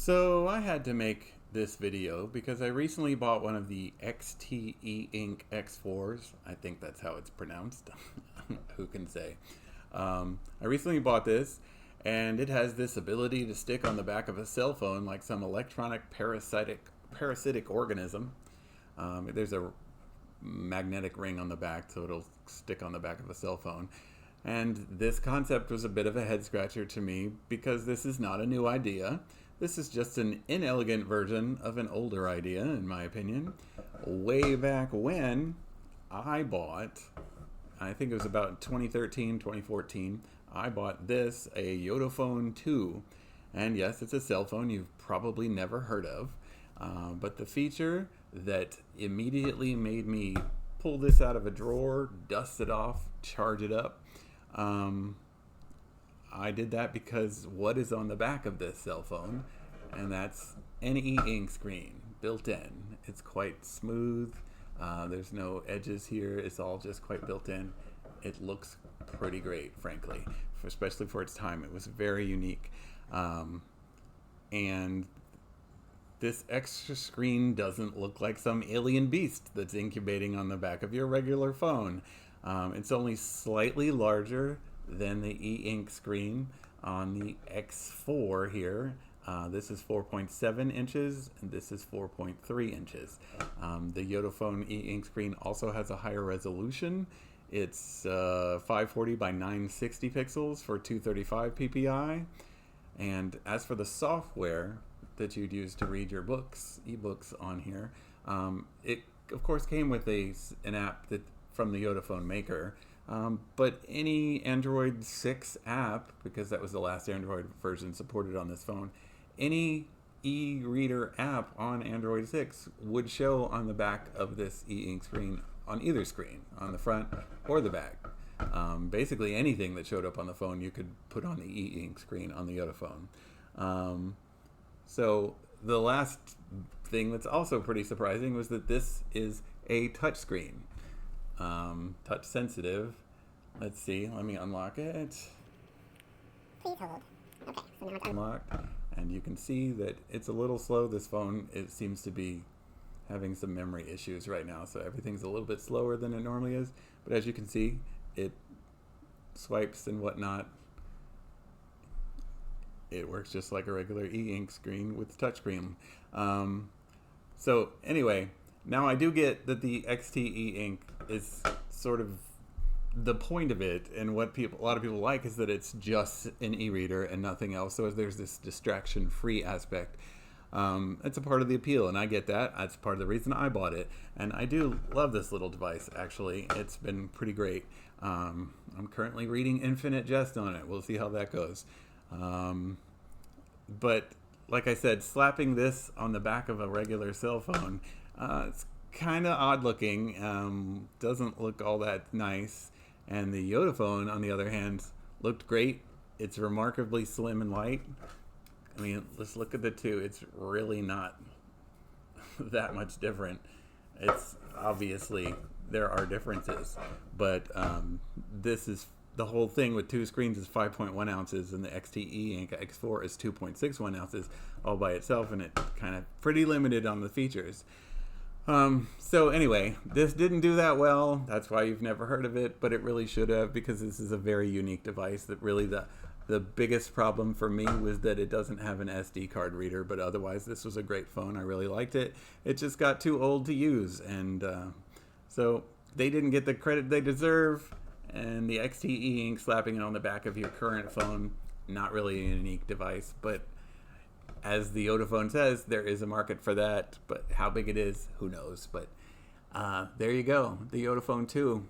So I had to make this video because I recently bought one of the XTEink X4s. I think that's how it's pronounced. Who can say? I recently bought this, and it has this ability to stick on the back of a cell phone like some electronic parasitic organism. There's a magnetic ring on the back, so it'll stick on the back of a cell phone. And this concept was a bit of a head scratcher to me because this is not a new idea. This is just an inelegant version of an older idea, in my opinion. Way back when I bought, I think it was about 2013, 2014, I bought this, a Yotaphone 2. And yes, it's a cell phone you've probably never heard of. But the feature that immediately made me pull this out of a drawer, dust it off, charge it up, I did that because what is on the back of this cell phone, and that's an e-ink screen built in. It's quite smooth. There's no edges here. It's all just quite built in. It looks pretty great, frankly, especially for its time. It was very unique. And this extra screen doesn't look like some alien beast that's incubating on the back of your regular phone. It's only slightly larger than the e-ink screen on the X4 here. This is 4.7 inches and this is 4.3 inches. The Yotaphone e-ink screen also has a higher resolution. It's 540 by 960 pixels for 235 ppi. And as for the software that you'd use to read your ebooks on here, it of course came with an app from the Yotaphone maker. But any Android 6 app, because that was the last Android version supported on this phone, any e-reader app on Android 6 would show on the back of this e-ink screen, on either screen, on the front or the back. Basically anything that showed up on the phone you could put on the e-ink screen on the Yotaphone. So the last thing that's also pretty surprising was that this is a touch screen. Touch sensitive. Let's see, let me unlock it. Please hold. Okay, so now it's Unlocked, and you can see that it's a little slow. This phone, it seems to be having some memory issues right now, so everything's a little bit slower than it normally is. But as you can see, it swipes and whatnot. It works just like a regular e-ink screen with touchscreen. So anyway, now I do get that the XTEink is sort of the point of it, and what a lot of people like is that it's just an e-reader and nothing else. So there's this distraction-free aspect. It's a part of the appeal, and I get that. That's part of the reason I bought it. And I do love this little device, actually. It's been pretty great. I'm currently reading Infinite Jest on it. We'll see how that goes. But like I said, slapping this on the back of a regular cell phone, it's kind of odd looking. Doesn't look all that nice. And the Yotaphone, on the other hand, looked great. It's remarkably slim and light. I mean, let's look at the two. It's really not that much different. It's obviously, there are differences, but this is the whole thing with two screens is 5.1 ounces, and the XTEink X4 is 2.61 ounces all by itself, and it's kind of pretty limited on the features. So anyway, this didn't do that well. That's why you've never heard of it, but it really should have, because this is a very unique device. That really the biggest problem for me was that it doesn't have an SD card reader, but otherwise this was a great phone. I really liked it. It just got too old to use, and so they didn't get the credit they deserve. And the XTEink slapping it on the back of your current phone, not really a unique device, but as the Yotaphone says, there is a market for that, but how big it is, who knows. But there you go, the Yotaphone 2.